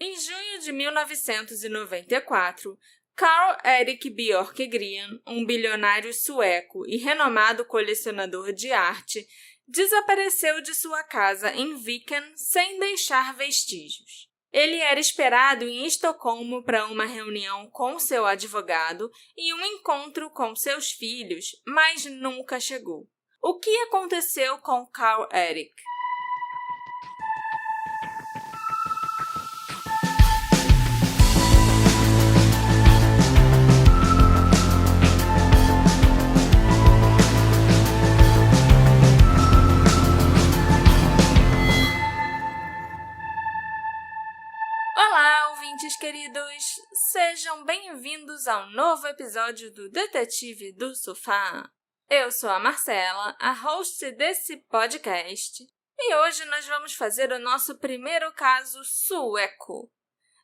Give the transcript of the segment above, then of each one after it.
Em junho de 1994, Carl Erik Björkegren, um bilionário sueco e renomado colecionador de arte, desapareceu de sua casa em Viken sem deixar vestígios. Ele era esperado em Estocolmo para uma reunião com seu advogado e um encontro com seus filhos, mas nunca chegou. O que aconteceu com Carl Erik? Olá, ouvintes queridos! Sejam bem-vindos ao novo episódio do Detetive do Sofá. Eu sou a Marcela, a host desse podcast, e hoje nós vamos fazer o nosso primeiro caso sueco.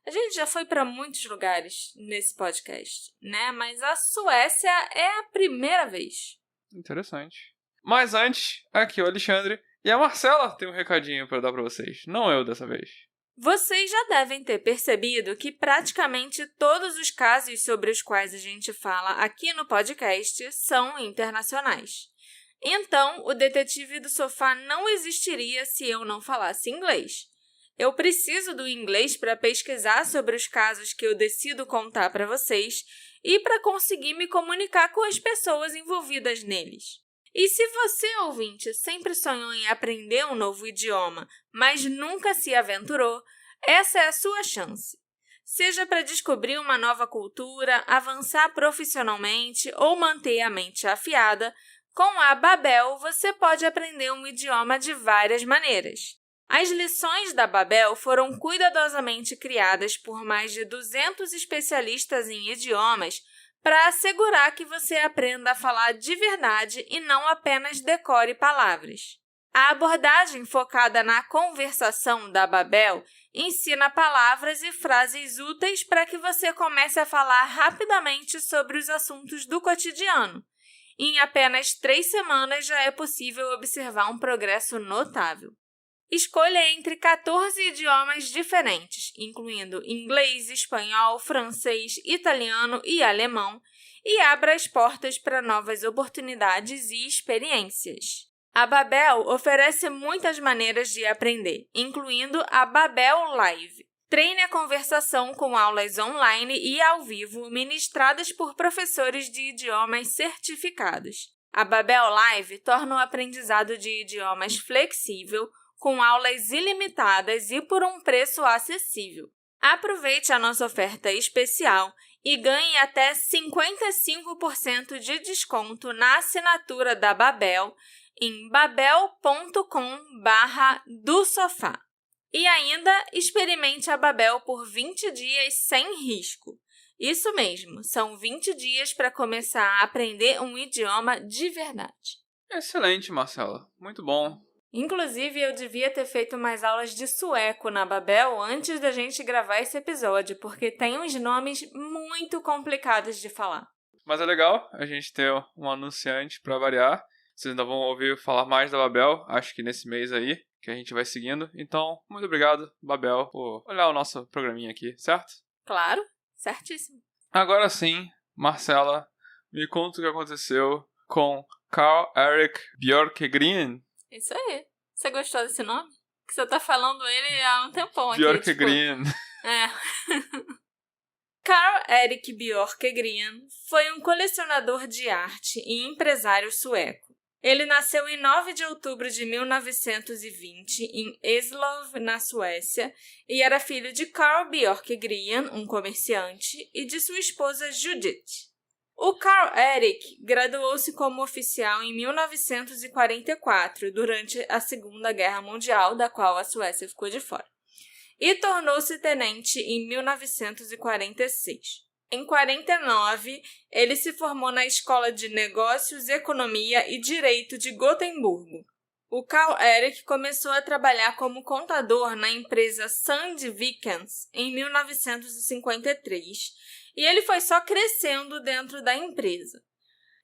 A gente já foi para muitos lugares nesse podcast, né? Mas a Suécia é a primeira vez. Interessante. Mas antes, aqui é o Alexandre, e a Marcela tem um recadinho para dar para vocês, não eu dessa vez. Vocês já devem ter percebido que praticamente todos os casos sobre os quais a gente fala aqui no podcast são internacionais. Então, o Detetive do Sofá não existiria se eu não falasse inglês. Eu preciso do inglês para pesquisar sobre os casos que eu decido contar para vocês e para conseguir me comunicar com as pessoas envolvidas neles. E se você, ouvinte, sempre sonhou em aprender um novo idioma, mas nunca se aventurou, essa é a sua chance. Seja para descobrir uma nova cultura, avançar profissionalmente ou manter a mente afiada, com a Babel você pode aprender um idioma de várias maneiras. As lições da Babel foram cuidadosamente criadas por mais de 200 especialistas em idiomas para assegurar que você aprenda a falar de verdade e não apenas decore palavras. A abordagem focada na conversação da Babel ensina palavras e frases úteis para que você comece a falar rapidamente sobre os assuntos do cotidiano. Em apenas 3 semanas já é possível observar um progresso notável. Escolha entre 14 idiomas diferentes, incluindo inglês, espanhol, francês, italiano e alemão, e abra as portas para novas oportunidades e experiências. A Babel oferece muitas maneiras de aprender, incluindo a Babel Live. Treine a conversação com aulas online e ao vivo ministradas por professores de idiomas certificados. A Babel Live torna o aprendizado de idiomas flexível, com aulas ilimitadas e por um preço acessível. Aproveite a nossa oferta especial e ganhe até 55% de desconto na assinatura da Babel em babel.com/do-sofá. E ainda experimente a Babel por 20 dias sem risco. Isso mesmo, são 20 dias para começar a aprender um idioma de verdade. Excelente, Marcela. Muito bom. Inclusive, eu devia ter feito mais aulas de sueco na Babel antes da gente gravar esse episódio, porque tem uns nomes muito complicados de falar. Mas é legal a gente ter um anunciante para variar. Vocês ainda vão ouvir falar mais da Babel, acho que nesse mês aí, que a gente vai seguindo. Então, muito obrigado, Babel, por olhar o nosso programinha aqui, certo? Claro, certíssimo. Agora sim, Marcela, me conta o que aconteceu com Carl Erik Björkegren. Isso aí. Você gostou desse nome? Que você tá falando ele há um tempão aqui. Björkegren. É. Carl Erik Björkegren foi um colecionador de arte e empresário sueco. Ele nasceu em 9 de outubro de 1920 em Eslöv, na Suécia, e era filho de Carl Björkegren, um comerciante, e de sua esposa Judith. O Carl Erik graduou-se como oficial em 1944, durante a Segunda Guerra Mundial, da qual a Suécia ficou de fora, e tornou-se tenente em 1946. Em 1949, ele se formou na Escola de Negócios, Economia e Direito de Gotemburgo. O Carl Erik começou a trabalhar como contador na empresa Sandvikens em 1953, e ele foi só crescendo dentro da empresa.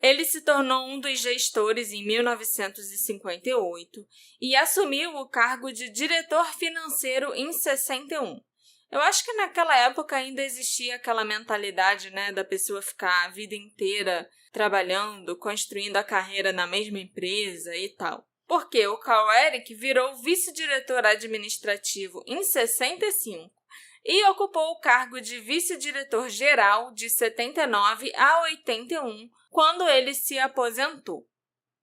Ele se tornou um dos gestores em 1958 e assumiu o cargo de diretor financeiro em 61. Eu acho que naquela época ainda existia aquela mentalidade, né, da pessoa ficar a vida inteira trabalhando, construindo a carreira na mesma empresa e tal. Porque o Carl Eric virou vice-diretor administrativo em 65 e ocupou o cargo de vice-diretor-geral de 79 a 81, quando ele se aposentou.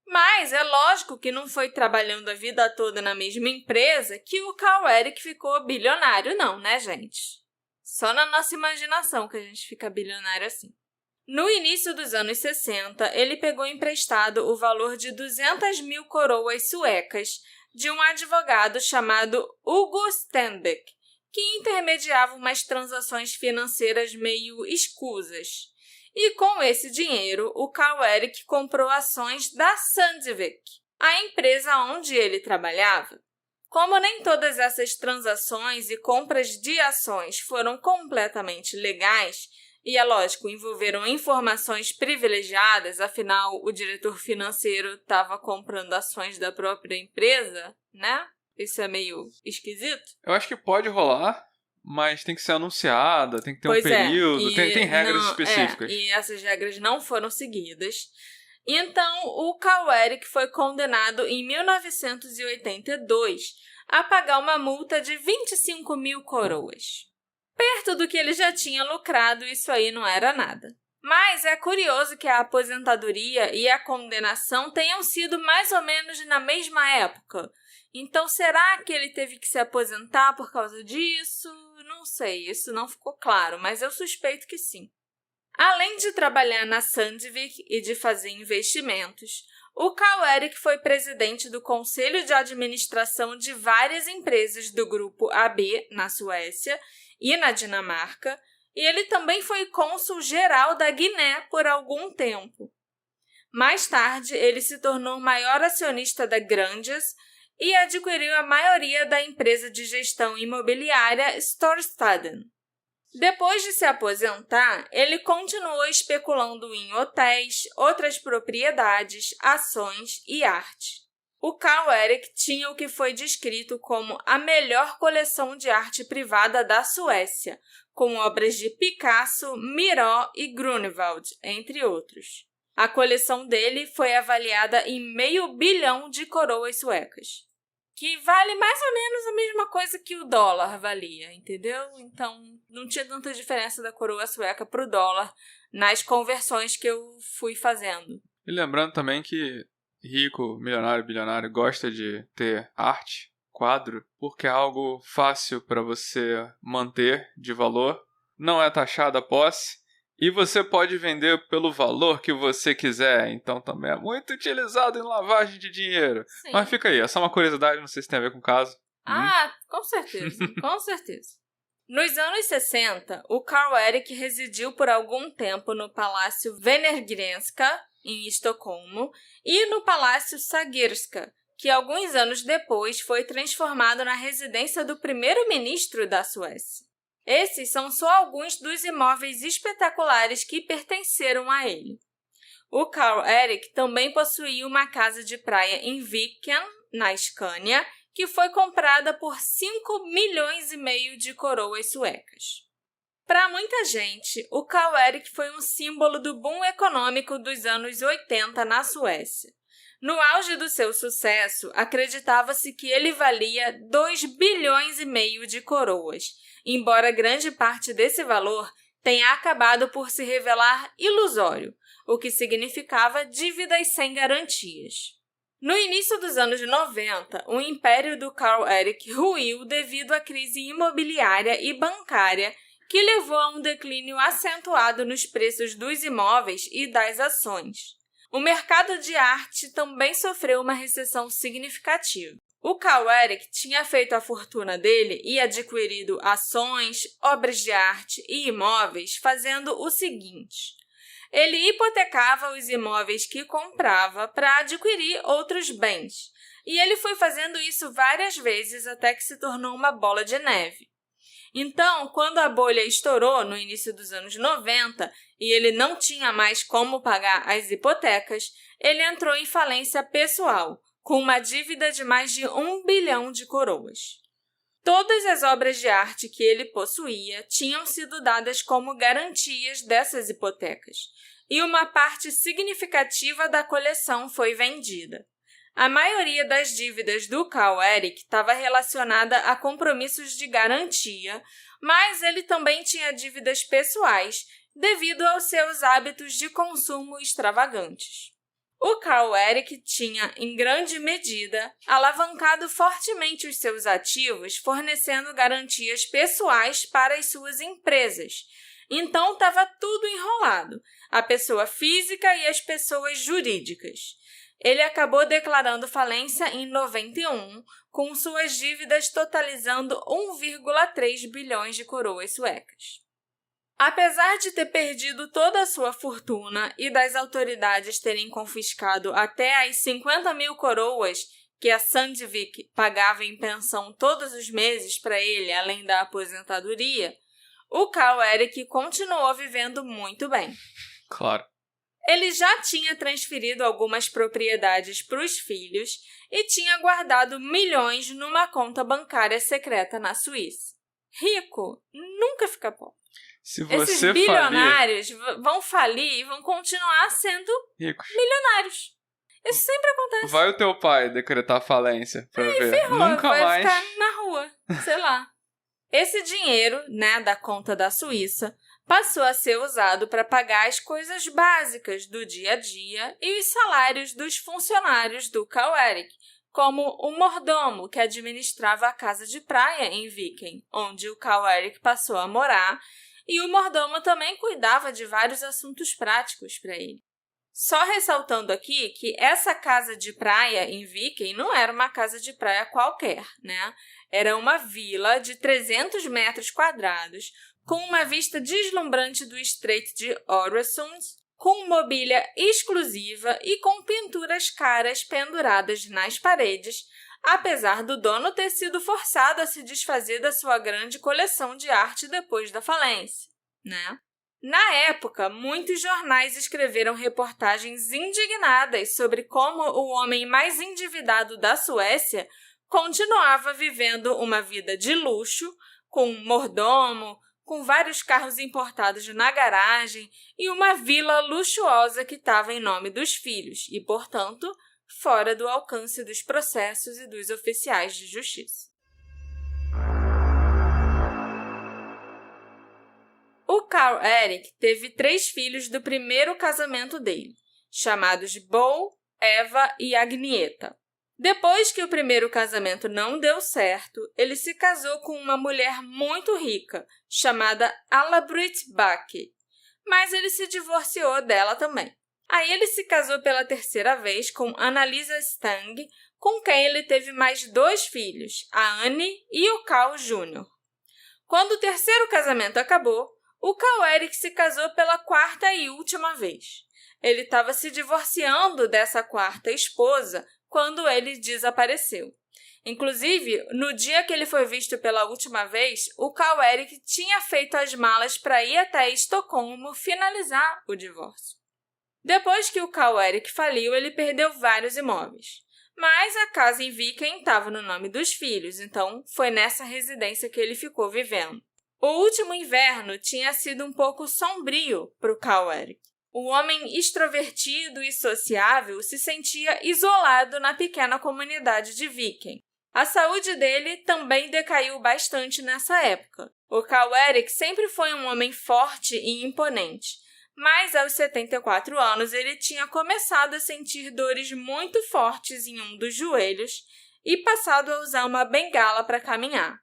Mas é lógico que não foi trabalhando a vida toda na mesma empresa que o Carl Eric ficou bilionário, não, né, gente? Só na nossa imaginação que a gente fica bilionário assim. No início dos anos 60, ele pegou emprestado o valor de 200 mil coroas suecas de um advogado chamado Hugo Stenbeck, que intermediava umas transações financeiras meio escusas. E com esse dinheiro, o Carl Eric comprou ações da Sandvik, a empresa onde ele trabalhava. Como nem todas essas transações e compras de ações foram completamente legais, e é lógico, envolveram informações privilegiadas, afinal o diretor financeiro estava comprando ações da própria empresa, né? Isso é meio esquisito. Eu acho que pode rolar, mas tem que ser anunciada, tem que ter um período, tem regras específicas. E essas regras não foram seguidas. Então, o Carl Eric foi condenado em 1982 a pagar uma multa de 25 mil coroas. Perto do que ele já tinha lucrado, isso aí não era nada. Mas é curioso que a aposentadoria e a condenação tenham sido mais ou menos na mesma época. Então, será que ele teve que se aposentar por causa disso? Não sei, isso não ficou claro, mas eu suspeito que sim. Além de trabalhar na Sandvik e de fazer investimentos, o Carl Eric foi presidente do Conselho de Administração de várias empresas do grupo AB na Suécia e na Dinamarca, e ele também foi cônsul-geral da Guiné por algum tempo. Mais tarde, ele se tornou maior acionista da Granges e adquiriu a maioria da empresa de gestão imobiliária Storstaden. Depois de se aposentar, ele continuou especulando em hotéis, outras propriedades, ações e arte. O Carl Eric tinha o que foi descrito como a melhor coleção de arte privada da Suécia, com obras de Picasso, Miró e Grunewald, entre outros. A coleção dele foi avaliada em $500 milhão de coroas suecas, que vale mais ou menos a mesma coisa que o dólar valia, entendeu? Então, não tinha tanta diferença da coroa sueca para o dólar nas conversões que eu fui fazendo. E lembrando também que rico, milionário, bilionário gosta de ter arte, quadro, porque é algo fácil para você manter de valor, não é taxada a posse, e você pode vender pelo valor que você quiser, então também é muito utilizado em lavagem de dinheiro. Sim. Mas fica aí, é só uma curiosidade, não sei se tem a ver com o caso. Com certeza, com certeza. Nos anos 60, o Carl Eric residiu por algum tempo no Palácio Wenner-Grenska, em Estocolmo, e no Palácio Sagerska, que alguns anos depois foi transformado na residência do primeiro-ministro da Suécia. Esses são só alguns dos imóveis espetaculares que pertenceram a ele. O Carl Eric também possuía uma casa de praia em Viken, na Escânia, que foi comprada por 5,5 milhões de coroas suecas. Para muita gente, o Carl Eric foi um símbolo do boom econômico dos anos 80 na Suécia. No auge do seu sucesso, acreditava-se que ele valia 2,5 bilhões de coroas, embora grande parte desse valor tenha acabado por se revelar ilusório, o que significava dívidas sem garantias. No início dos anos 90, o império do Carl Eric ruiu devido à crise imobiliária e bancária que levou a um declínio acentuado nos preços dos imóveis e das ações. O mercado de arte também sofreu uma recessão significativa. O Carl Eric tinha feito a fortuna dele e adquirido ações, obras de arte e imóveis fazendo o seguinte: ele hipotecava os imóveis que comprava para adquirir outros bens, e ele foi fazendo isso várias vezes até que se tornou uma bola de neve. Então, quando a bolha estourou no início dos anos 90 e ele não tinha mais como pagar as hipotecas, ele entrou em falência pessoal, com uma dívida de mais de 1 bilhão de coroas. Todas as obras de arte que ele possuía tinham sido dadas como garantias dessas hipotecas, e uma parte significativa da coleção foi vendida. A maioria das dívidas do Carl Eric estava relacionada a compromissos de garantia, mas ele também tinha dívidas pessoais devido aos seus hábitos de consumo extravagantes. O Carl Eric tinha, em grande medida, alavancado fortemente os seus ativos, fornecendo garantias pessoais para as suas empresas. Então, estava tudo enrolado, a pessoa física e as pessoas jurídicas. Ele acabou declarando falência em 91, com suas dívidas totalizando 1,3 bilhões de coroas suecas. Apesar de ter perdido toda a sua fortuna e das autoridades terem confiscado até as 50 mil coroas que a Sandvik pagava em pensão todos os meses para ele, além da aposentadoria, o Carl Eric continuou vivendo muito bem. Claro. Ele já tinha transferido algumas propriedades para os filhos e tinha guardado milhões numa conta bancária secreta na Suíça. Rico nunca fica pobre. Se você Esses bilionários vão falir e vão continuar sendo ricos. Milionários. Isso sempre acontece. Vai o teu pai decretar falência pra ver. Ferrou, Nunca vai mais. ficar na rua, sei lá. Esse dinheiro, da conta da Suíça, passou a ser usado para pagar as coisas básicas do dia a dia e os salários dos funcionários do Carl Eric, como o mordomo que administrava a casa de praia em Viken, onde o Carl Eric passou a morar, e o mordomo também cuidava de vários assuntos práticos para ele. Só ressaltando aqui que essa casa de praia em Viken não era uma casa de praia qualquer, Era uma vila de 300 metros quadrados, com uma vista deslumbrante do Estreito de Øresund, com mobília exclusiva e com pinturas caras penduradas nas paredes, apesar do dono ter sido forçado a se desfazer da sua grande coleção de arte depois da falência, Na época, muitos jornais escreveram reportagens indignadas sobre como o homem mais endividado da Suécia continuava vivendo uma vida de luxo, com um mordomo, com vários carros importados na garagem e uma vila luxuosa que estava em nome dos filhos e, portanto, fora do alcance dos processos e dos oficiais de justiça. O Carl Eric teve 3 filhos do primeiro casamento dele, chamados Bo, Eva e Agnieta. Depois que o primeiro casamento não deu certo, ele se casou com uma mulher muito rica, chamada Alla-Britt Bakke, mas ele se divorciou dela também. Aí ele se casou pela terceira vez com Annalisa Stang, com quem ele teve mais 2 filhos, a Annie e o Carl Jr. Quando o terceiro casamento acabou, o Carl Eric se casou pela 4ª e última vez. Ele estava se divorciando dessa 4ª esposa quando ele desapareceu. Inclusive, no dia que ele foi visto pela última vez, o Carl Eric tinha feito as malas para ir até Estocolmo finalizar o divórcio. Depois que o Carl Eric faliu, ele perdeu vários imóveis. Mas a casa em Viken estava no nome dos filhos, então foi nessa residência que ele ficou vivendo. O último inverno tinha sido um pouco sombrio para o Carl Eric. O homem extrovertido e sociável se sentia isolado na pequena comunidade de Viken. A saúde dele também decaiu bastante nessa época. O Carl Eric sempre foi um homem forte e imponente, mas aos 74 anos ele tinha começado a sentir dores muito fortes em um dos joelhos e passado a usar uma bengala para caminhar.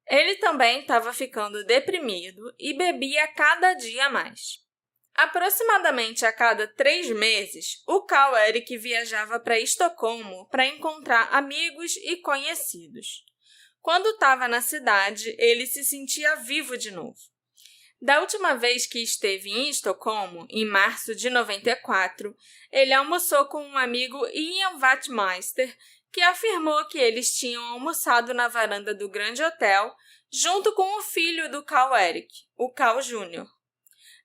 Ele também estava ficando deprimido e bebia cada dia mais. Aproximadamente a cada 3 meses, o Carl Eric viajava para Estocolmo para encontrar amigos e conhecidos. Quando estava na cidade, ele se sentia vivo de novo. Da última vez que esteve em Estocolmo, em março de 94, ele almoçou com um amigo Ian Wachtmeister, que afirmou que eles tinham almoçado na varanda do grande hotel, junto com o filho do Carl Eric, o Carl Jr.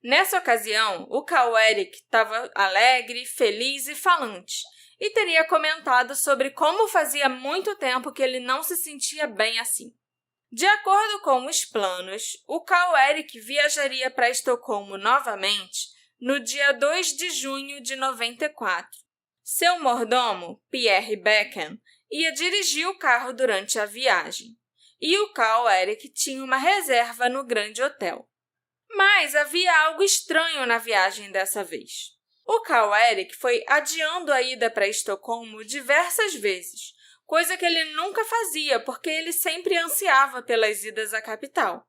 Nessa ocasião, o Carl Eric estava alegre, feliz e falante, e teria comentado sobre como fazia muito tempo que ele não se sentia bem assim. De acordo com os planos, o Carl Erik viajaria para Estocolmo novamente no dia 2 de junho de 94. Seu mordomo, Pierre Becken, ia dirigir o carro durante a viagem, e o Carl Erik tinha uma reserva no grande hotel. Mas havia algo estranho na viagem dessa vez. O Carl Erik foi adiando a ida para Estocolmo diversas vezes, coisa que ele nunca fazia porque ele sempre ansiava pelas idas à capital.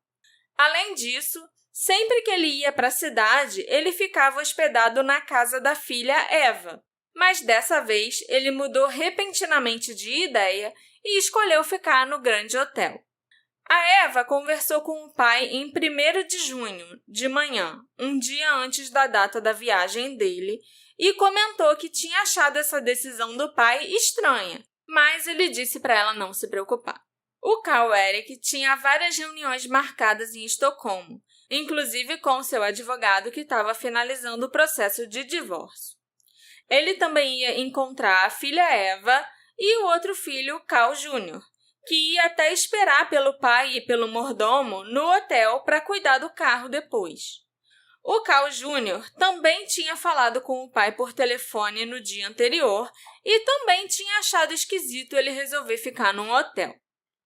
Além disso, sempre que ele ia para a cidade, ele ficava hospedado na casa da filha Eva, mas dessa vez ele mudou repentinamente de ideia e escolheu ficar no grande hotel. A Eva conversou com o pai em 1º de junho, de manhã, um dia antes da data da viagem dele, e comentou que tinha achado essa decisão do pai estranha, mas ele disse para ela não se preocupar. O Carl Erik tinha várias reuniões marcadas em Estocolmo, inclusive com seu advogado que estava finalizando o processo de divórcio. Ele também ia encontrar a filha Eva e o outro filho, Carl Jr., que ia até esperar pelo pai e pelo mordomo no hotel para cuidar do carro depois. O Carl Jr. também tinha falado com o pai por telefone no dia anterior e também tinha achado esquisito ele resolver ficar num hotel.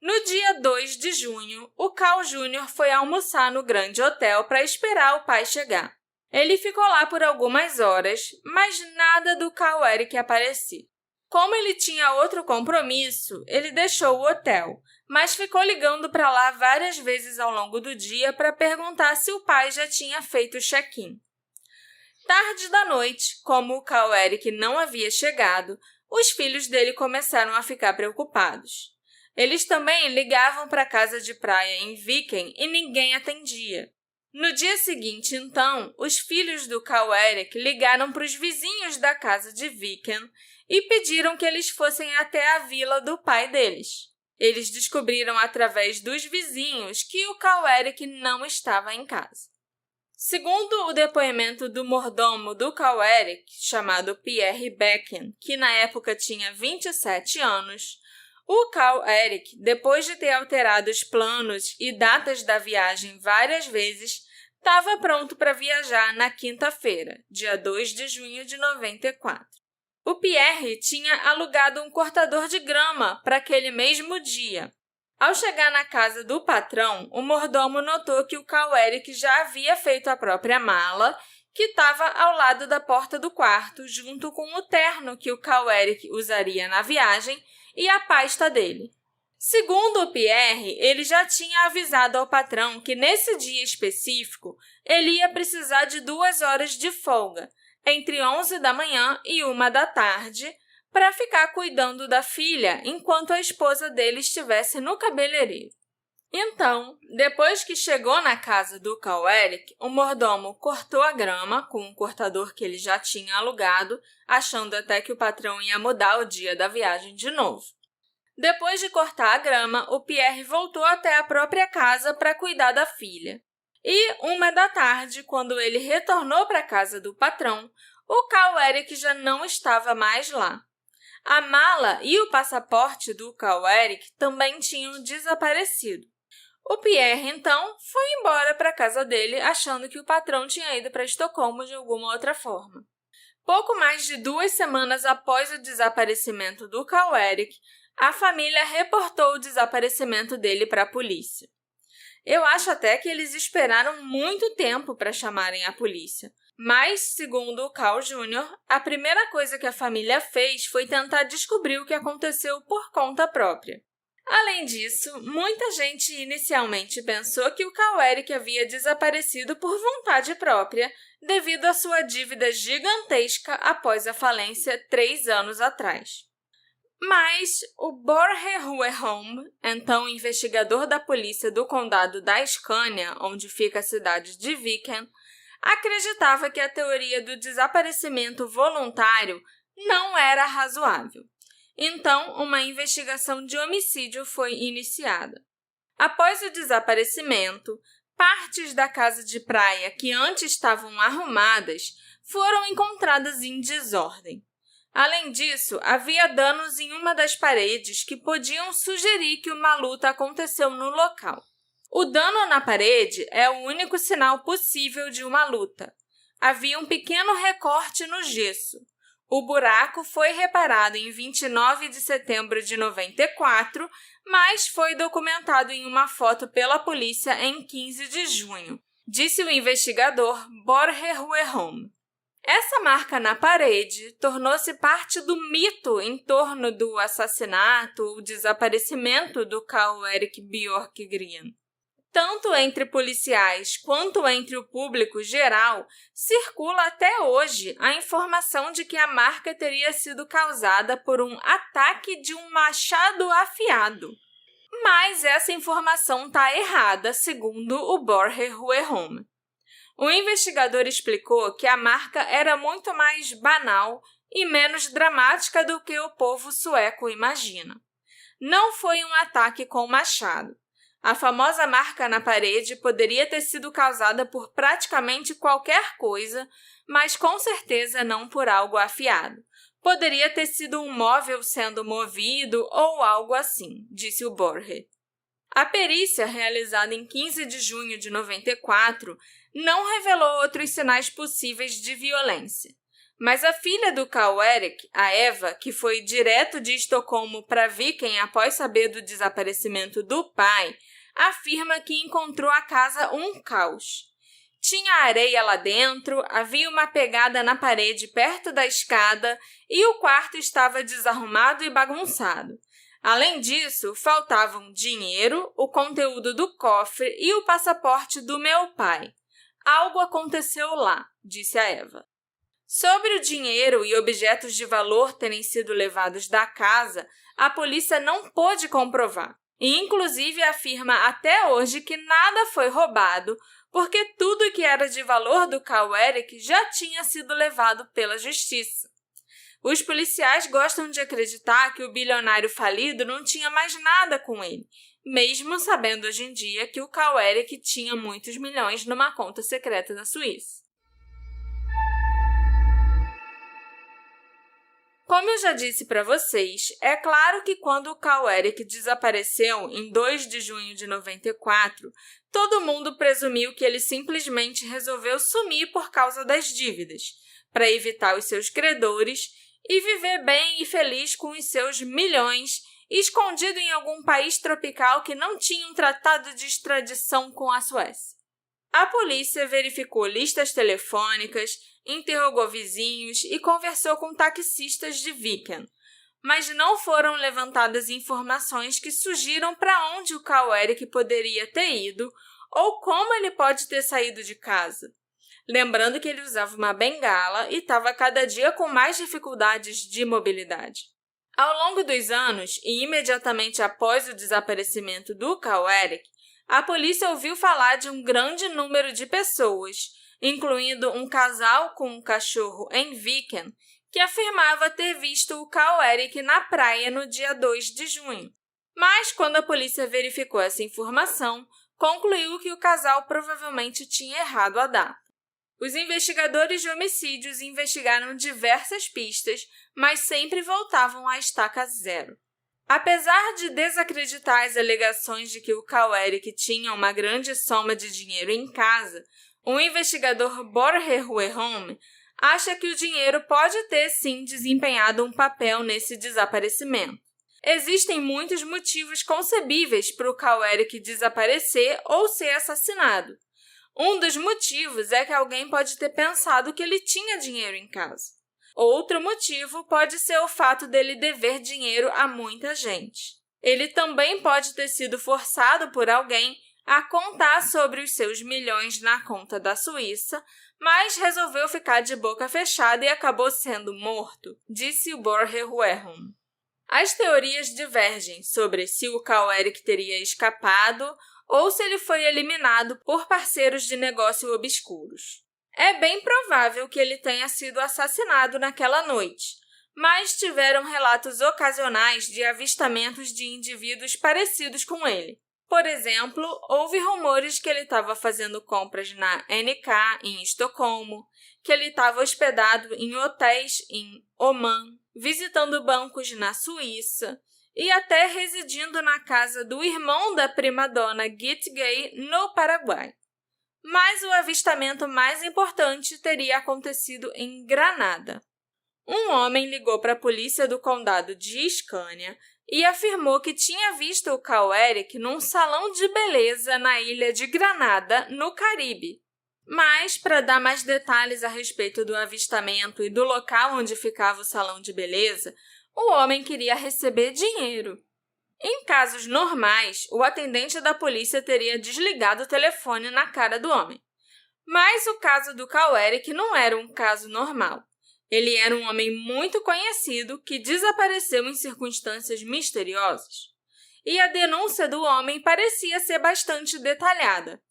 No dia 2 de junho, o Carl Jr. foi almoçar no grande hotel para esperar o pai chegar. Ele ficou lá por algumas horas, mas nada do Carl Erik aparecia. Como ele tinha outro compromisso, ele deixou o hotel, mas ficou ligando para lá várias vezes ao longo do dia para perguntar se o pai já tinha feito o check-in. Tarde da noite, como o Carl Erik não havia chegado, os filhos dele começaram a ficar preocupados. Eles também ligavam para a casa de praia em Viken e ninguém atendia. No dia seguinte, então, os filhos do Carl Erik ligaram para os vizinhos da casa de Viken e pediram que eles fossem até a vila do pai deles. Eles descobriram através dos vizinhos que o Carl Erik não estava em casa. Segundo o depoimento do mordomo do Carl Erik, chamado Pierre Becken, que na época tinha 27 anos, o Carl Erik, depois de ter alterado os planos e datas da viagem várias vezes, estava pronto para viajar na quinta-feira, dia 2 de junho de 94. O Pierre tinha alugado um cortador de grama para aquele mesmo dia. Ao chegar na casa do patrão, o mordomo notou que o Carl Erik já havia feito a própria mala, que estava ao lado da porta do quarto, junto com o terno que o Carl Erik usaria na viagem e a pasta dele. Segundo o Pierre, ele já tinha avisado ao patrão que nesse dia específico ele ia precisar de 2 horas de folga, entre 11 da manhã e 1 da tarde, para ficar cuidando da filha enquanto a esposa dele estivesse no cabeleireiro. Então, depois que chegou na casa do Carl Erik, o mordomo cortou a grama com um cortador que ele já tinha alugado, achando até que o patrão ia mudar o dia da viagem de novo. Depois de cortar a grama, o Pierre voltou até a própria casa para cuidar da filha. E 1 da tarde, quando ele retornou para a casa do patrão, o Carl Erik já não estava mais lá. A mala e o passaporte do Carl Erik também tinham desaparecido. O Pierre, então, foi embora para a casa dele, achando que o patrão tinha ido para Estocolmo de alguma outra forma. Pouco mais de 2 semanas após o desaparecimento do Carl Erik, a família reportou o desaparecimento dele para a polícia. Eu acho até que eles esperaram muito tempo para chamarem a polícia. Mas, segundo o Carl Jr., a primeira coisa que a família fez foi tentar descobrir o que aconteceu por conta própria. Além disso, muita gente inicialmente pensou que o Carl Erik havia desaparecido por vontade própria, devido à sua dívida gigantesca após a falência 3 anos atrás. Mas o Börje Hueholm, então investigador da polícia do condado da Scania, onde fica a cidade de Viken, acreditava que a teoria do desaparecimento voluntário não era razoável. Então, uma investigação de homicídio foi iniciada. Após o desaparecimento, partes da casa de praia que antes estavam arrumadas foram encontradas em desordem. Além disso, havia danos em uma das paredes que podiam sugerir que uma luta aconteceu no local. O dano na parede é o único sinal possível de uma luta. Havia um pequeno recorte no gesso. O buraco foi reparado em 29 de setembro de 94, mas foi documentado em uma foto pela polícia em 15 de junho, disse o investigador Borge Rueholm. Essa marca na parede tornou-se parte do mito em torno do assassinato ou desaparecimento do Carl Erik Bjørkgren. Tanto entre policiais quanto entre o público geral, circula até hoje a informação de que a marca teria sido causada por um ataque de um machado afiado. Mas essa informação está errada, segundo o Borge Rueholm. O investigador explicou que a marca era muito mais banal e menos dramática do que o povo sueco imagina. Não foi um ataque com machado. A famosa marca na parede poderia ter sido causada por praticamente qualquer coisa, mas com certeza não por algo afiado. Poderia ter sido um móvel sendo movido ou algo assim, disse o Borge. A perícia, realizada em 15 de junho de 94, não revelou outros sinais possíveis de violência. Mas a filha do Carl Erik, a Eva, que foi direto de Estocolmo para Viken após saber do desaparecimento do pai, afirma que encontrou a casa um caos. Tinha areia lá dentro, havia uma pegada na parede perto da escada e o quarto estava desarrumado e bagunçado. Além disso, faltavam dinheiro, o conteúdo do cofre e o passaporte do meu pai. Algo aconteceu lá, disse a Eva. Sobre o dinheiro e objetos de valor terem sido levados da casa, a polícia não pôde comprovar. E, inclusive, afirma até hoje que nada foi roubado, porque tudo que era de valor do Carl Erik já tinha sido levado pela justiça. Os policiais gostam de acreditar que o bilionário falido não tinha mais nada com ele, mesmo sabendo hoje em dia que o Carl Erik tinha muitos milhões numa conta secreta na Suíça. Como eu já disse para vocês, é claro que quando o Carl Erik desapareceu em 2 de junho de 94, todo mundo presumiu que ele simplesmente resolveu sumir por causa das dívidas, para evitar os seus credores e viver bem e feliz com os seus milhões, escondido em algum país tropical que não tinha um tratado de extradição com a Suécia. A polícia verificou listas telefônicas, interrogou vizinhos e conversou com taxistas de Viken, mas não foram levantadas informações que sugiram para onde o Carl Erik poderia ter ido ou como ele pode ter saído de casa. Lembrando que ele usava uma bengala e estava cada dia com mais dificuldades de mobilidade. Ao longo dos anos, e imediatamente após o desaparecimento do Carl Erik, a polícia ouviu falar de um grande número de pessoas, incluindo um casal com um cachorro em Viken, que afirmava ter visto o Carl Erik na praia no dia 2 de junho. Mas, quando a polícia verificou essa informação, concluiu que o casal provavelmente tinha errado a data. Os investigadores de homicídios investigaram diversas pistas, mas sempre voltavam à estaca zero. Apesar de desacreditar as alegações de que o Carl Erik tinha uma grande soma de dinheiro em casa, o investigador Borge Rueholm acha que o dinheiro pode ter sim desempenhado um papel nesse desaparecimento. Existem muitos motivos concebíveis para o Carl Erik desaparecer ou ser assassinado. Um dos motivos é que alguém pode ter pensado que ele tinha dinheiro em casa. Outro motivo pode ser o fato dele dever dinheiro a muita gente. Ele também pode ter sido forçado por alguém a contar sobre os seus milhões na conta da Suíça, mas resolveu ficar de boca fechada e acabou sendo morto, disse o Borge Rueholm. As teorias divergem sobre se o Carl Erik teria escapado ou se ele foi eliminado por parceiros de negócio obscuros. É bem provável que ele tenha sido assassinado naquela noite, mas tiveram relatos ocasionais de avistamentos de indivíduos parecidos com ele. Por exemplo, houve rumores que ele estava fazendo compras na NK, em Estocolmo, que ele estava hospedado em hotéis em Oman, visitando bancos na Suíça e até residindo na casa do irmão da primadona Git Gay no Paraguai. Mas o avistamento mais importante teria acontecido em Granada. Um homem ligou para a polícia do condado de Scania e afirmou que tinha visto o Carl Eric num salão de beleza na ilha de Granada, no Caribe. Mas, para dar mais detalhes a respeito do avistamento e do local onde ficava o salão de beleza, o homem queria receber dinheiro. Em casos normais, o atendente da polícia teria desligado o telefone na cara do homem. Mas o caso do Carl Eric não era um caso normal. Ele era um homem muito conhecido que desapareceu em circunstâncias misteriosas. E a denúncia do homem parecia ser bastante detalhada.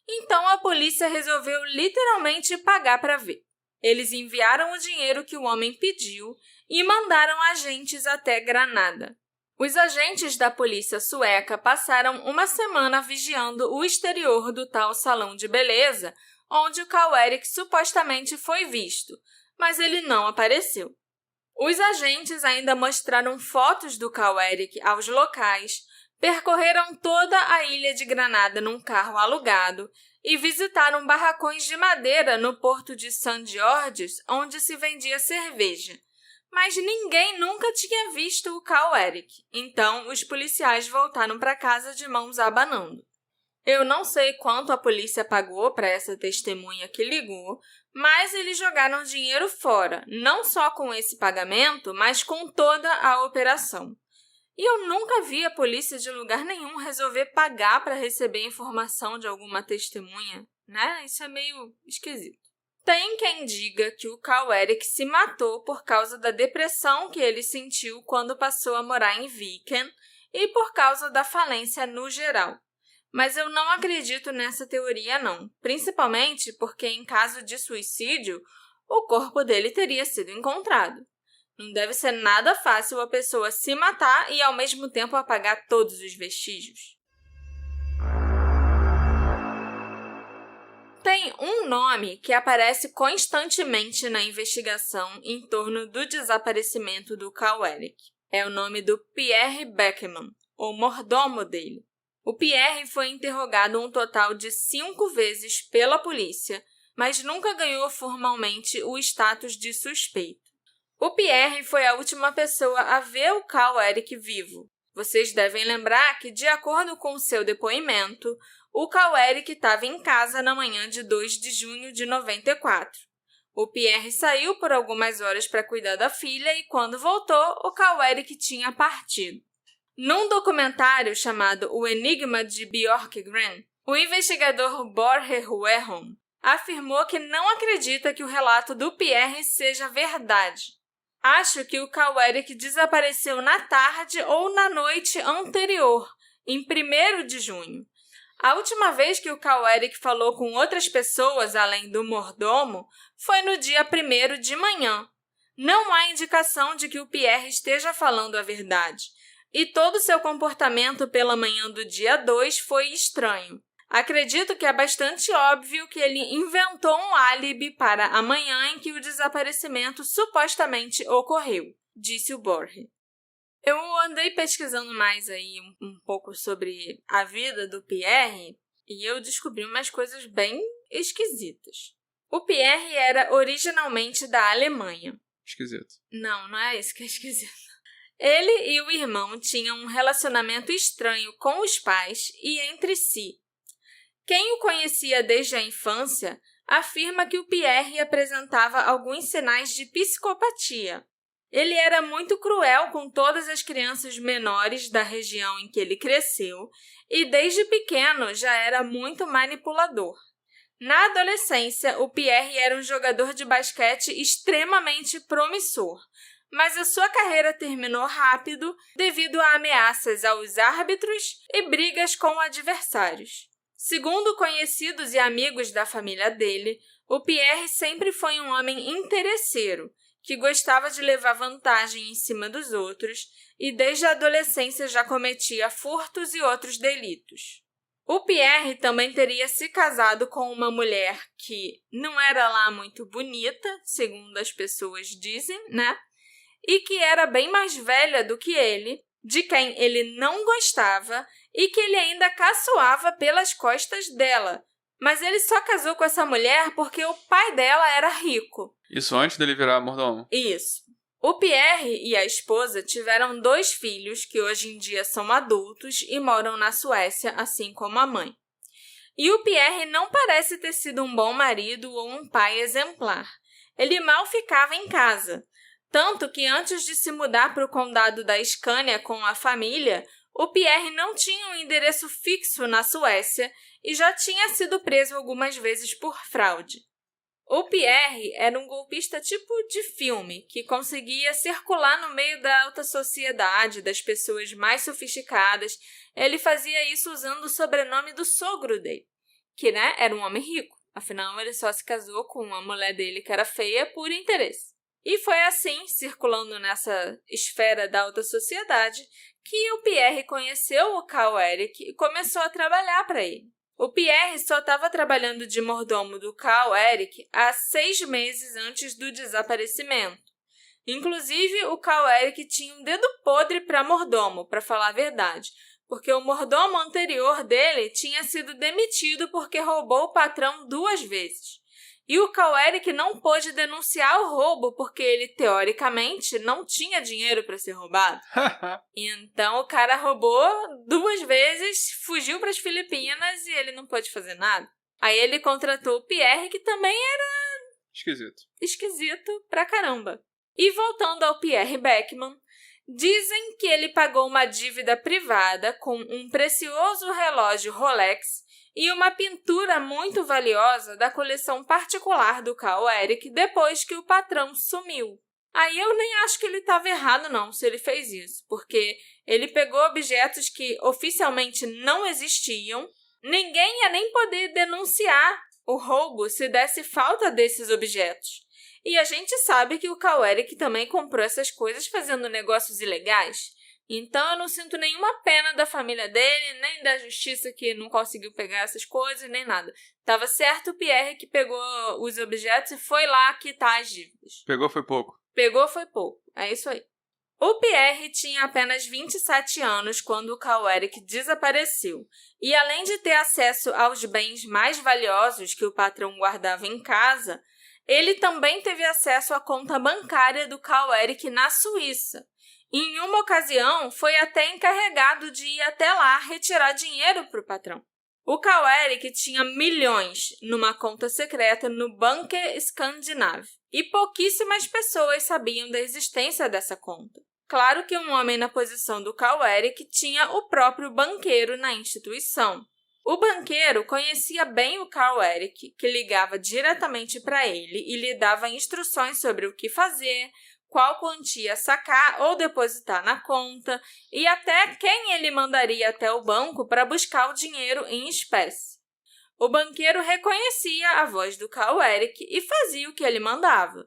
Então a polícia resolveu literalmente pagar para ver. Eles enviaram o dinheiro que o homem pediu e mandaram agentes até Granada. Os agentes da polícia sueca passaram uma semana vigiando o exterior do tal salão de beleza, onde o Carl Eric supostamente foi visto, mas ele não apareceu. Os agentes ainda mostraram fotos do Carl Eric aos locais, percorreram toda a ilha de Granada num carro alugado e visitaram barracões de madeira no porto de St. George's, onde se vendia cerveja. Mas ninguém nunca tinha visto o Carl Eric, então os policiais voltaram para casa de mãos abanando. Eu não sei quanto a polícia pagou para essa testemunha que ligou, mas eles jogaram dinheiro fora, não só com esse pagamento, mas com toda a operação. E eu nunca vi a polícia de lugar nenhum resolver pagar para receber informação de alguma testemunha, né? Isso é meio esquisito. Tem quem diga que o Carl Eric se matou por causa da depressão que ele sentiu quando passou a morar em Viken e por causa da falência no geral. Mas eu não acredito nessa teoria não, principalmente porque em caso de suicídio, o corpo dele teria sido encontrado. Não deve ser nada fácil a pessoa se matar e ao mesmo tempo apagar todos os vestígios. Tem um nome que aparece constantemente na investigação em torno do desaparecimento do Carl Eric. É o nome do Pierre Beckman, o mordomo dele. O Pierre foi interrogado um total de 5 vezes pela polícia, mas nunca ganhou formalmente o status de suspeito. O Pierre foi a última pessoa a ver o Carl Eric vivo. Vocês devem lembrar que, de acordo com seu depoimento, o Carl Eric estava em casa na manhã de 2 de junho de 94. O Pierre saiu por algumas horas para cuidar da filha e, quando voltou, o Carl Eric tinha partido. Num documentário chamado O Enigma de Björkgren, o investigador Borge Huerholm afirmou que não acredita que o relato do Pierre seja verdade. Acho que o Carl Eric desapareceu na tarde ou na noite anterior, em 1º de junho. A última vez que o Carl Eric falou com outras pessoas além do mordomo foi no dia 1º de manhã. Não há indicação de que o Pierre esteja falando a verdade. E todo seu comportamento pela manhã do dia 2 foi estranho. Acredito que é bastante óbvio que ele inventou um álibi para a manhã em que o desaparecimento supostamente ocorreu, disse o Borge. Eu andei pesquisando mais aí um pouco sobre a vida do Pierre e eu descobri umas coisas bem esquisitas. O Pierre era originalmente da Alemanha. Esquisito. Não é isso que é esquisito. Ele e o irmão tinham um relacionamento estranho com os pais e entre si. Quem o conhecia desde a infância afirma que o Pierre apresentava alguns sinais de psicopatia. Ele era muito cruel com todas as crianças menores da região em que ele cresceu e desde pequeno já era muito manipulador. Na adolescência, o Pierre era um jogador de basquete extremamente promissor, mas a sua carreira terminou rápido devido a ameaças aos árbitros e brigas com adversários. Segundo conhecidos e amigos da família dele, o Pierre sempre foi um homem interesseiro, que gostava de levar vantagem em cima dos outros e desde a adolescência já cometia furtos e outros delitos. O Pierre também teria se casado com uma mulher que não era lá muito bonita, segundo as pessoas dizem, né? e que era bem mais velha do que ele, de quem ele não gostava e que ele ainda caçoava pelas costas dela. Mas ele só casou com essa mulher porque o pai dela era rico. Isso antes dele virar mordomo? Isso. O Pierre e a esposa tiveram 2 filhos que hoje em dia são adultos e moram na Suécia, assim como a mãe. E o Pierre não parece ter sido um bom marido ou um pai exemplar. Ele mal ficava em casa. Tanto que antes de se mudar para o condado da Scania com a família, o Pierre não tinha um endereço fixo na Suécia e já tinha sido preso algumas vezes por fraude. O Pierre era um golpista tipo de filme, que conseguia circular no meio da alta sociedade, das pessoas mais sofisticadas. Ele fazia isso usando o sobrenome do sogro dele, que era um homem rico. Afinal, ele só se casou com a mulher dele, que era feia, por interesse. E foi assim, circulando nessa esfera da alta sociedade, que o Pierre conheceu o Carl Eric e começou a trabalhar para ele. O Pierre só estava trabalhando de mordomo do Carl Eric há 6 meses antes do desaparecimento. Inclusive, o Carl Eric tinha um dedo podre para mordomo, para falar a verdade, porque o mordomo anterior dele tinha sido demitido porque roubou o patrão 2 vezes. E o Carl Eric não pôde denunciar o roubo porque ele, teoricamente, não tinha dinheiro para ser roubado. Então, o cara roubou 2 vezes, fugiu para as Filipinas e ele não pôde fazer nada. Aí ele contratou o Pierre, que também era... esquisito pra caramba. E voltando ao Pierre Beckman, dizem que ele pagou uma dívida privada com um precioso relógio Rolex e uma pintura muito valiosa da coleção particular do Carl Eric depois que o patrão sumiu. Aí eu nem acho que ele estava errado não, se ele fez isso, porque ele pegou objetos que oficialmente não existiam, ninguém ia nem poder denunciar o roubo se desse falta desses objetos. E a gente sabe que o Carl Eric também comprou essas coisas fazendo negócios ilegais. Então, eu não sinto nenhuma pena da família dele, nem da justiça que não conseguiu pegar essas coisas, nem nada. Tava certo o Pierre que pegou os objetos e foi lá quitar as dívidas. Pegou foi pouco. Pegou foi pouco. É isso aí. O Pierre tinha apenas 27 anos quando o Carl Eric desapareceu. E além de ter acesso aos bens mais valiosos que o patrão guardava em casa, ele também teve acesso à conta bancária do Carl Eric na Suíça. Em uma ocasião, foi até encarregado de ir até lá retirar dinheiro para o patrão. O Carl Eric tinha milhões numa conta secreta no Banque Scandinave e pouquíssimas pessoas sabiam da existência dessa conta. Claro que um homem na posição do Carl Eric tinha o próprio banqueiro na instituição. O banqueiro conhecia bem o Carl Eric, que ligava diretamente para ele e lhe dava instruções sobre o que fazer, qual quantia sacar ou depositar na conta e até quem ele mandaria até o banco para buscar o dinheiro em espécie. O banqueiro reconhecia a voz do Carl Eric e fazia o que ele mandava.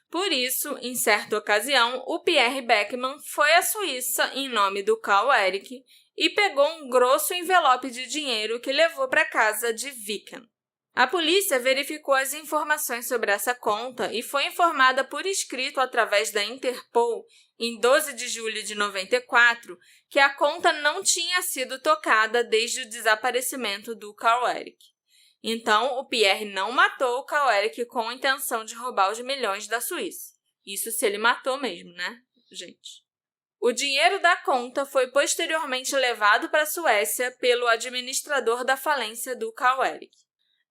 Por isso, em certa ocasião, o Pierre Beckman foi à Suíça em nome do Carl Eric e pegou um grosso envelope de dinheiro que levou para casa de Viken. A polícia verificou as informações sobre essa conta e foi informada por escrito através da Interpol, em 12 de julho de 94, que a conta não tinha sido tocada desde o desaparecimento do Carl Eric. Então, o Pierre não matou o Carl Eric com a intenção de roubar os milhões da Suíça. Isso se ele matou mesmo, né, gente? O dinheiro da conta foi posteriormente levado para a Suécia pelo administrador da falência do Carl Eric.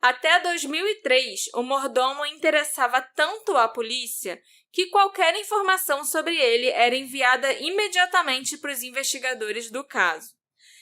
Até 2003, o mordomo interessava tanto à polícia que qualquer informação sobre ele era enviada imediatamente para os investigadores do caso.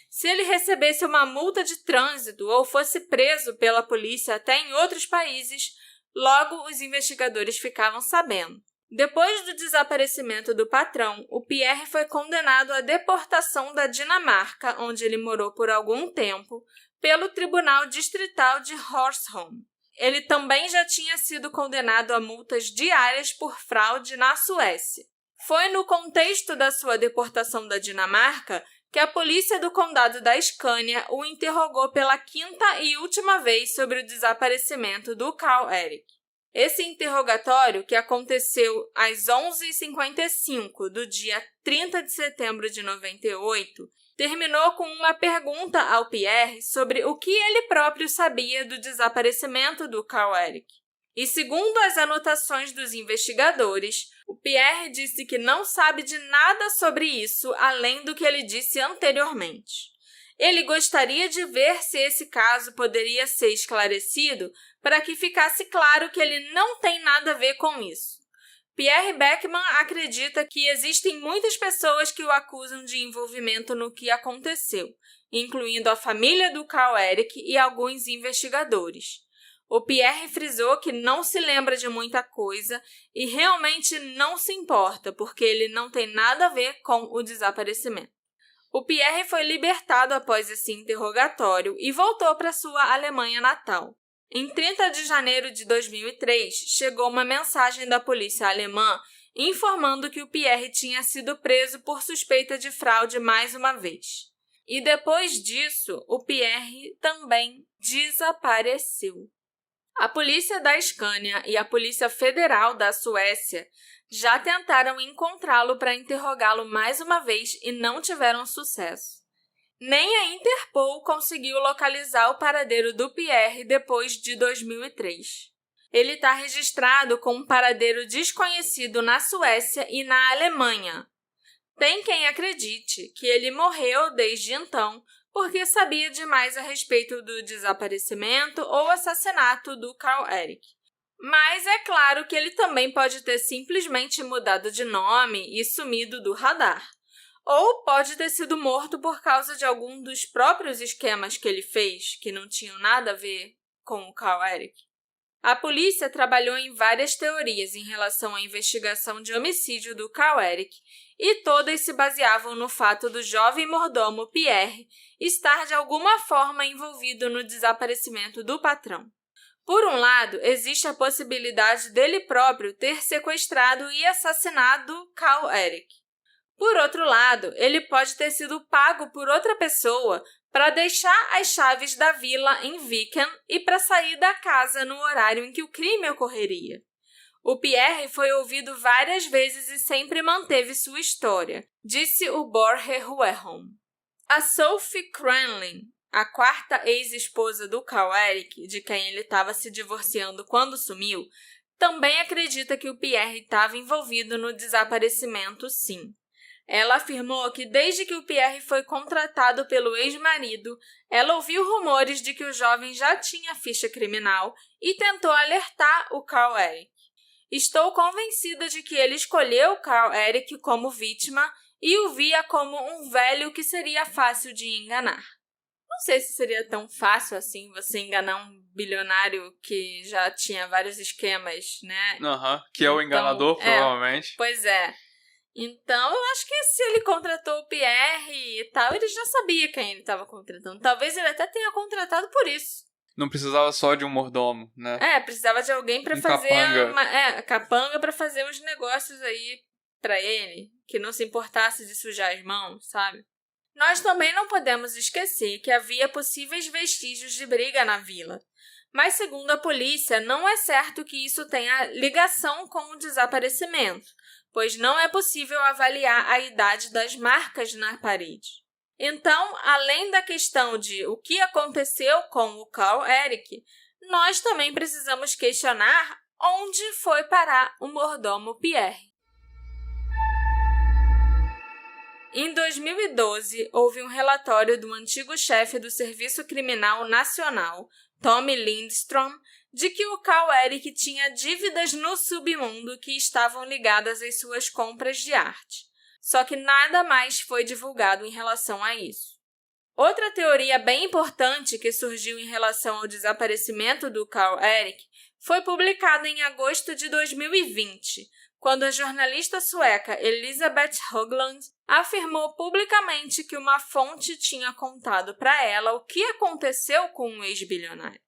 Se ele recebesse uma multa de trânsito ou fosse preso pela polícia até em outros países, logo os investigadores ficavam sabendo. Depois do desaparecimento do patrão, o Pierre foi condenado à deportação da Dinamarca, onde ele morou por algum tempo, pelo Tribunal Distrital de Horsham. Ele também já tinha sido condenado a multas diárias por fraude na Suécia. Foi no contexto da sua deportação da Dinamarca que a polícia do condado da Scania o interrogou pela 5ª e última vez sobre o desaparecimento do Carl Eric. Esse interrogatório, que aconteceu às 11h55 do dia 30 de setembro de 98, terminou com uma pergunta ao Pierre sobre o que ele próprio sabia do desaparecimento do Carl Eric. E segundo as anotações dos investigadores, o Pierre disse que não sabe de nada sobre isso além do que ele disse anteriormente. Ele gostaria de ver se esse caso poderia ser esclarecido para que ficasse claro que ele não tem nada a ver com isso. Pierre Beckman acredita que existem muitas pessoas que o acusam de envolvimento no que aconteceu, incluindo a família do Carl Eric e alguns investigadores. O Pierre frisou que não se lembra de muita coisa e realmente não se importa, porque ele não tem nada a ver com o desaparecimento. O Pierre foi libertado após esse interrogatório e voltou para sua Alemanha natal. Em 30 de janeiro de 2003, chegou uma mensagem da polícia alemã informando que o Pierre tinha sido preso por suspeita de fraude mais uma vez. E depois disso, o Pierre também desapareceu. A polícia da Scania e a Polícia Federal da Suécia já tentaram encontrá-lo para interrogá-lo mais uma vez e não tiveram sucesso. Nem a Interpol conseguiu localizar o paradeiro do Pierre depois de 2003. Ele está registrado com um paradeiro desconhecido na Suécia e na Alemanha. Tem quem acredite que ele morreu desde então porque sabia demais a respeito do desaparecimento ou assassinato do Carl Eric. Mas é claro que ele também pode ter simplesmente mudado de nome e sumido do radar. Ou pode ter sido morto por causa de algum dos próprios esquemas que ele fez, que não tinham nada a ver com o Carl Eric. A polícia trabalhou em várias teorias em relação à investigação de homicídio do Carl Eric, e todas se baseavam no fato do jovem mordomo Pierre estar de alguma forma envolvido no desaparecimento do patrão. Por um lado, existe a possibilidade dele próprio ter sequestrado e assassinado Carl Eric. Por outro lado, ele pode ter sido pago por outra pessoa para deixar as chaves da vila em Viken e para sair da casa no horário em que o crime ocorreria. O Pierre foi ouvido várias vezes e sempre manteve sua história, disse o Borge Huerholm. A Sophie Cranlin, a quarta ex-esposa do Carl Eric, de quem ele estava se divorciando quando sumiu, também acredita que o Pierre estava envolvido no desaparecimento, sim. Ela afirmou que desde que o Pierre foi contratado pelo ex-marido, ela ouviu rumores de que o jovem já tinha ficha criminal e tentou alertar o Carl Eric. Estou convencida de que ele escolheu Carl Eric como vítima e o via como um velho que seria fácil de enganar. Não sei se seria tão fácil assim você enganar um bilionário que já tinha vários esquemas, né? Que é o enganador, provavelmente. Pois é. Então, eu acho que se ele contratou o Pierre e tal, ele já sabia quem ele estava contratando. Talvez ele até tenha contratado por isso. Não precisava só de um mordomo, né? Precisava de alguém para fazer capanga para fazer uns negócios aí para ele, que não se importasse de sujar as mãos, sabe? Nós também não podemos esquecer que havia possíveis vestígios de briga na vila. Mas, segundo a polícia, não é certo que isso tenha ligação com o desaparecimento, pois não é possível avaliar a idade das marcas na parede. Então, além da questão de o que aconteceu com o Carl Eric, nós também precisamos questionar onde foi parar o mordomo Pierre. Em 2012, houve um relatório do antigo chefe do Serviço Criminal Nacional, Tommy Lindstrom, de que o Carl Eric tinha dívidas no submundo que estavam ligadas às suas compras de arte. Só que nada mais foi divulgado em relação a isso. Outra teoria bem importante que surgiu em relação ao desaparecimento do Carl Eric foi publicada em agosto de 2020, quando a jornalista sueca Elisabeth Högland afirmou publicamente que uma fonte tinha contado para ela o que aconteceu com um ex-bilionário.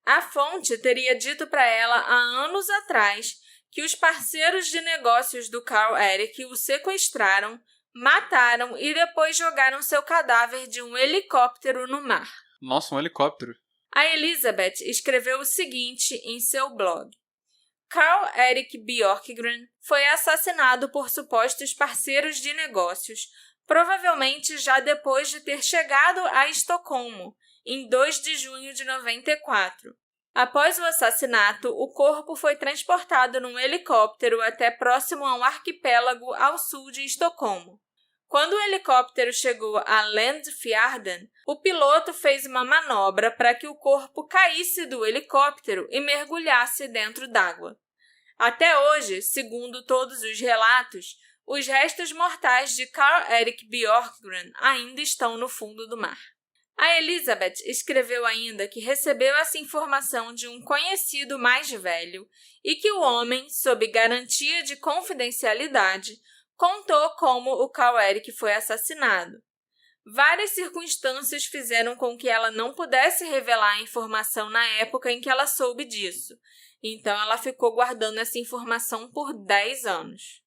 A fonte teria dito para ela há anos atrás que os parceiros de negócios do Carl Eric o sequestraram, mataram e depois jogaram seu cadáver de um helicóptero no mar. Nossa, um helicóptero! A Elizabeth escreveu o seguinte em seu blog: Carl Erik Bjorkgren foi assassinado por supostos parceiros de negócios, provavelmente já depois de ter chegado a Estocolmo, em 2 de junho de 94. Após o assassinato, o corpo foi transportado num helicóptero até próximo a um arquipélago ao sul de Estocolmo. Quando o helicóptero chegou a Landfjärden, o piloto fez uma manobra para que o corpo caísse do helicóptero e mergulhasse dentro d'água. Até hoje, segundo todos os relatos, os restos mortais de Carl Erik Bjorkgren ainda estão no fundo do mar. A Elizabeth escreveu ainda que recebeu essa informação de um conhecido mais velho e que o homem, sob garantia de confidencialidade, contou como o Carl Erik foi assassinado. Várias circunstâncias fizeram com que ela não pudesse revelar a informação na época em que ela soube disso, então ela ficou guardando essa informação por 10 anos.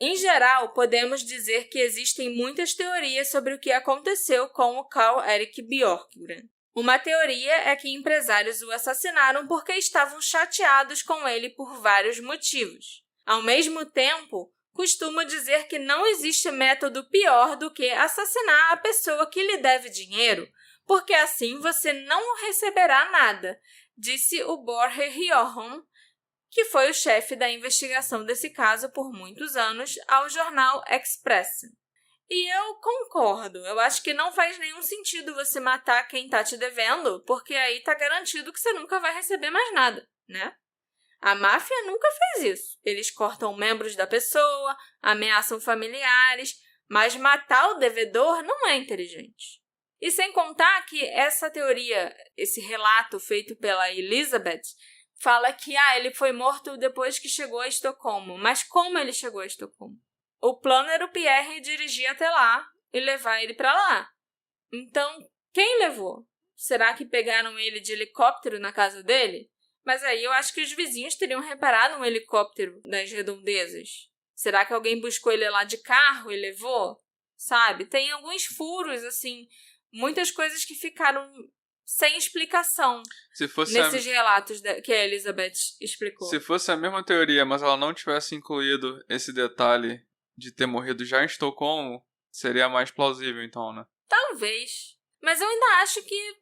Em geral, podemos dizer que existem muitas teorias sobre o que aconteceu com o Carl Erik Bjorkgren. Uma teoria é que empresários o assassinaram porque estavam chateados com ele por vários motivos. Ao mesmo tempo, costumo dizer que não existe método pior do que assassinar a pessoa que lhe deve dinheiro, porque assim você não receberá nada, disse o Börje Rjöholm, que foi o chefe da investigação desse caso por muitos anos, ao jornal Expressen. E eu concordo, eu acho que não faz nenhum sentido você matar quem tá te devendo, porque aí tá garantido que você nunca vai receber mais nada, né? A máfia nunca fez isso. Eles cortam membros da pessoa, ameaçam familiares, mas matar o devedor não é inteligente. E sem contar que essa teoria, esse relato feito pela Elizabeth, fala que ele foi morto depois que chegou a Estocolmo. Mas como ele chegou a Estocolmo? O plano era o Pierre dirigir até lá e levar ele para lá. Então, quem levou? Será que pegaram ele de helicóptero na casa dele? Mas aí eu acho que os vizinhos teriam reparado um helicóptero nas redondezas. Será que alguém buscou ele lá de carro e levou? Sabe? Tem alguns furos, assim, muitas coisas que ficaram sem explicação nesses relatos que a Elizabeth explicou. Se fosse a mesma teoria, mas ela não tivesse incluído esse detalhe de ter morrido já em Estocolmo, seria mais plausível, então, né? Talvez. Mas eu ainda acho que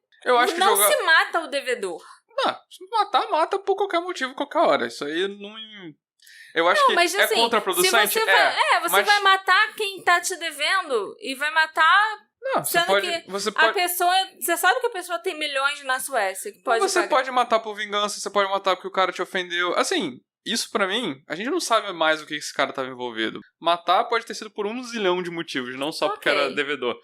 não se mata o devedor. Não, se matar, mata por qualquer motivo, qualquer hora. Isso aí não... Eu acho que mas, assim, é contraproducente. Você vai matar quem tá te devendo e vai matar... Não, você pode... A pessoa... Você sabe que a pessoa tem milhões na Suécia que pode Você pagar. pode matar por vingança, você pode matar porque o cara te ofendeu. Assim, isso pra mim, a gente não sabe mais o que esse cara tava envolvido. Matar pode ter sido por 1 zilhão de motivos, não só porque era devedor.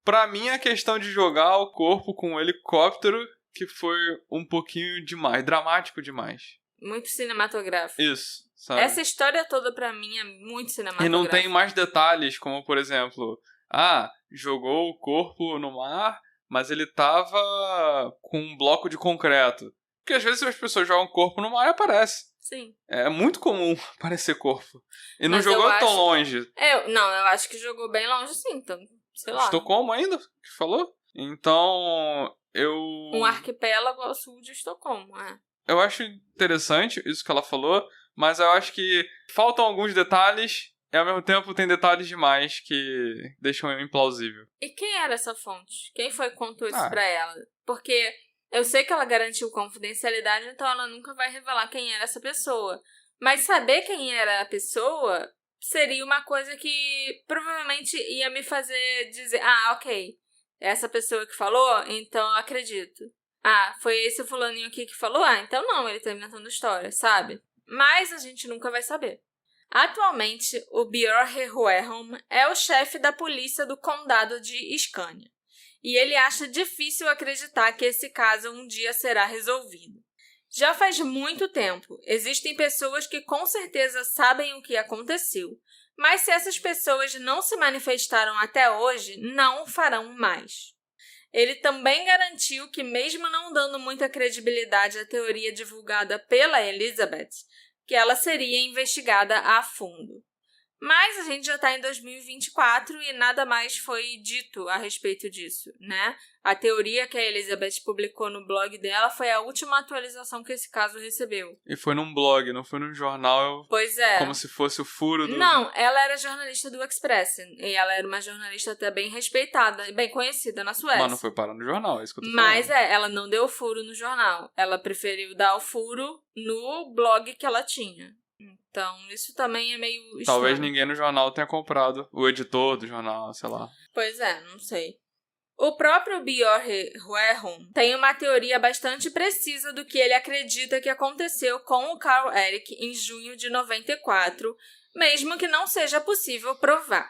Pra mim, a questão de jogar o corpo com um helicóptero que foi um pouquinho demais, dramático demais. Muito cinematográfico. Isso, sabe? Essa história toda pra mim é muito cinematográfica. E não tem mais detalhes, como por exemplo... jogou o corpo no mar, mas ele tava com um bloco de concreto. Porque às vezes as pessoas jogam o corpo no mar e aparece. Sim. É muito comum aparecer corpo. E não jogou tão longe. Eu acho que jogou bem longe sim, então, sei lá. Estocolmo ainda, que falou? Então, um arquipélago ao sul de Estocolmo, Eu acho interessante isso que ela falou, mas eu acho que faltam alguns detalhes... E ao mesmo tempo tem detalhes demais que deixam implausível. E quem era essa fonte? Quem foi que contou isso pra ela? Porque eu sei que ela garantiu confidencialidade, então ela nunca vai revelar quem era essa pessoa. Mas saber quem era a pessoa seria uma coisa que provavelmente ia me fazer dizer, ok, essa pessoa que falou, então eu acredito. Foi esse fulaninho aqui que falou? Então não, ele tá inventando história, sabe? Mas a gente nunca vai saber. Atualmente, o Björje Rjöholm é o chefe da polícia do condado de Scania, e ele acha difícil acreditar que esse caso um dia será resolvido. Já faz muito tempo, existem pessoas que com certeza sabem o que aconteceu, mas se essas pessoas não se manifestaram até hoje, não o farão mais. Ele também garantiu que, mesmo não dando muita credibilidade à teoria divulgada pela Elizabeth, que ela seria investigada a fundo. Mas a gente já está em 2024 e nada mais foi dito a respeito disso, né? A teoria que a Elizabeth publicou no blog dela foi a última atualização que esse caso recebeu. E foi num blog, não foi num jornal. Pois é. Como se fosse o furo do... Não, ela era jornalista do Expressen. E ela era uma jornalista até bem respeitada, bem conhecida na Suécia. Mas não foi parar no jornal, é isso que eu tô falando. Mas ela não deu furo no jornal. Ela preferiu dar o furo no blog que ela tinha. Então, isso também é meio estranho. Talvez ninguém no jornal tenha comprado. O editor do jornal, sei lá. Pois é, não sei. O próprio Björn Huerholm tem uma teoria bastante precisa do que ele acredita que aconteceu com o Carl Erik em junho de 94, mesmo que não seja possível provar.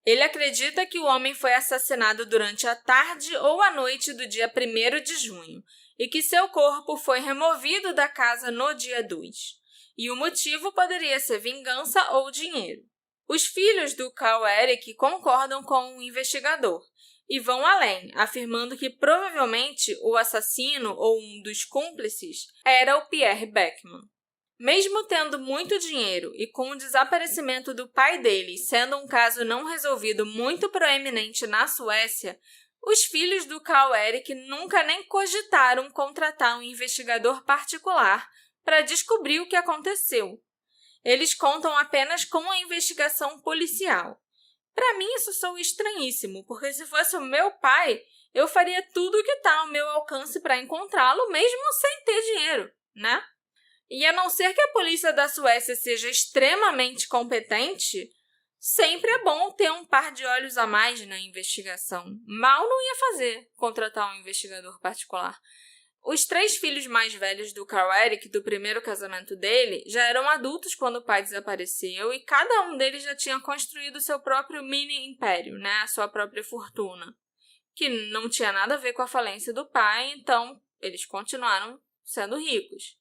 Ele acredita que o homem foi assassinado durante a tarde ou a noite do dia 1º de junho e que seu corpo foi removido da casa no dia 2. E o motivo poderia ser vingança ou dinheiro. Os filhos do Carl Erik concordam com o investigador e vão além, afirmando que provavelmente o assassino ou um dos cúmplices era o Pierre Beckman. Mesmo tendo muito dinheiro e com o desaparecimento do pai dele sendo um caso não resolvido muito proeminente na Suécia, os filhos do Carl Erik nunca nem cogitaram contratar um investigador particular para descobrir o que aconteceu. Eles contam apenas com a investigação policial. Para mim, isso soa estranhíssimo, porque se fosse o meu pai, eu faria tudo o que está ao meu alcance para encontrá-lo, mesmo sem ter dinheiro, né? E a não ser que a polícia da Suécia seja extremamente competente, sempre é bom ter um par de olhos a mais na investigação. Mal não ia fazer contratar um investigador particular. Os 3 filhos mais velhos do Carl Erik, do primeiro casamento dele, já eram adultos quando o pai desapareceu e cada um deles já tinha construído seu próprio mini-império, né? A sua própria fortuna, que não tinha nada a ver com a falência do pai, então eles continuaram sendo ricos.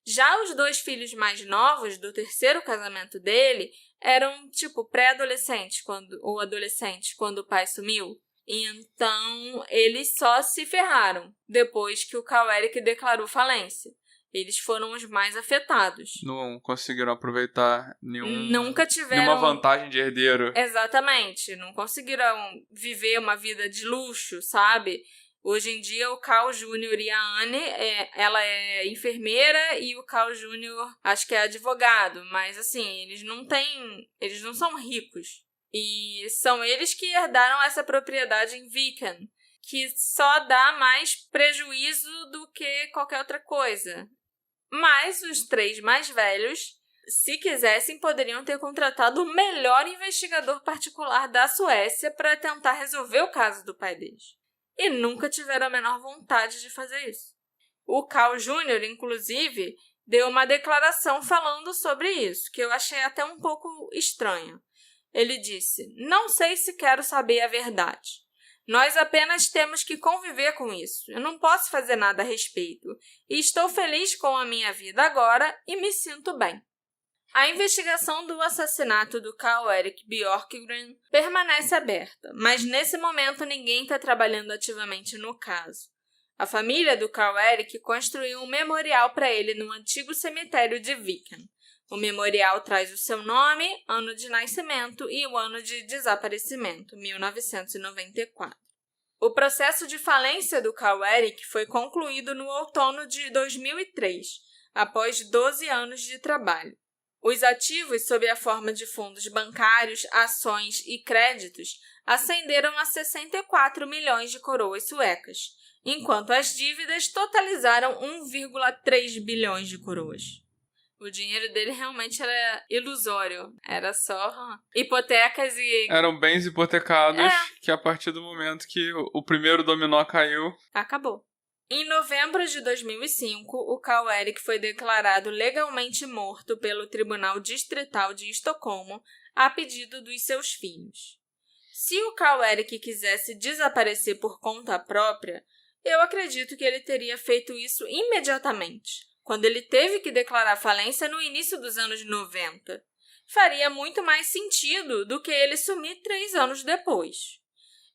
Já os 2 filhos mais novos do terceiro casamento dele eram, pré-adolescentes ou adolescentes quando o pai sumiu. Então, eles só se ferraram depois que o Carl Erik declarou falência. Eles foram os mais afetados. Não conseguiram aproveitar nenhuma vantagem de herdeiro. Exatamente. Não conseguiram viver uma vida de luxo, sabe? Hoje em dia, o Carl Jr. e a Anne, ela é enfermeira e o Carl Jr. acho que é advogado. Mas, assim, eles não são ricos. E são eles que herdaram essa propriedade em Viken, que só dá mais prejuízo do que qualquer outra coisa. Mas os 3 mais velhos, se quisessem, poderiam ter contratado o melhor investigador particular da Suécia para tentar resolver o caso do pai deles. E nunca tiveram a menor vontade de fazer isso. O Carl Jr., inclusive, deu uma declaração falando sobre isso, que eu achei até um pouco estranha. Ele disse: "Não sei se quero saber a verdade. Nós apenas temos que conviver com isso. Eu não posso fazer nada a respeito. E estou feliz com a minha vida agora e me sinto bem." A investigação do assassinato do Carl Erik Björkgren permanece aberta, mas nesse momento ninguém está trabalhando ativamente no caso. A família do Carl Erik construiu um memorial para ele no antigo cemitério de Viken. O memorial traz o seu nome, ano de nascimento e o ano de desaparecimento, 1994. O processo de falência do Carl Erik foi concluído no outono de 2003, após 12 anos de trabalho. Os ativos, sob a forma de fundos bancários, ações e créditos, ascenderam a 64 milhões de coroas suecas, enquanto as dívidas totalizaram 1,3 bilhões de coroas. O dinheiro dele realmente era ilusório. Era só hipotecas e... Eram bens hipotecados que a partir do momento que o primeiro dominó caiu... Acabou. Em novembro de 2005, o Carl Erik foi declarado legalmente morto pelo Tribunal Distrital de Estocolmo a pedido dos seus filhos. Se o Carl Erik quisesse desaparecer por conta própria, eu acredito que ele teria feito isso imediatamente, quando ele teve que declarar falência no início dos anos 90. Faria muito mais sentido do que ele sumir 3 anos depois.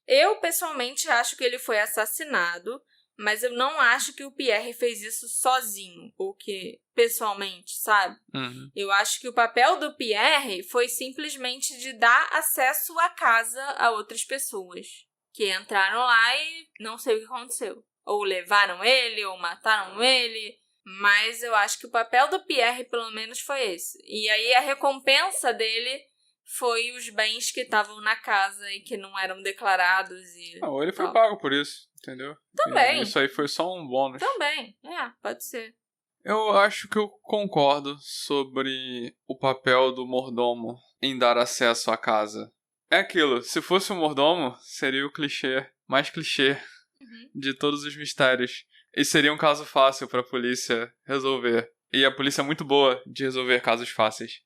Eu, pessoalmente, acho que ele foi assassinado Mas eu não acho que o Pierre fez isso sozinho, ou que pessoalmente, sabe? Uhum. Eu acho que o papel do Pierre foi simplesmente de dar acesso à casa a outras pessoas que entraram lá e não sei o que aconteceu. Ou levaram ele, ou mataram ele. Mas eu acho que o papel do Pierre, pelo menos, foi esse. E aí a recompensa dele foi os bens que estavam na casa e que não eram declarados. Ou ele foi tal. pago por isso, entendeu? Também. E isso aí foi só um bônus. Também, pode ser. Eu acho que eu concordo sobre o papel do mordomo em dar acesso à casa. É aquilo, se fosse um mordomo, seria o clichê, mais clichê de todos os mistérios. E seria um caso fácil pra polícia resolver. E a polícia é muito boa de resolver casos fáceis.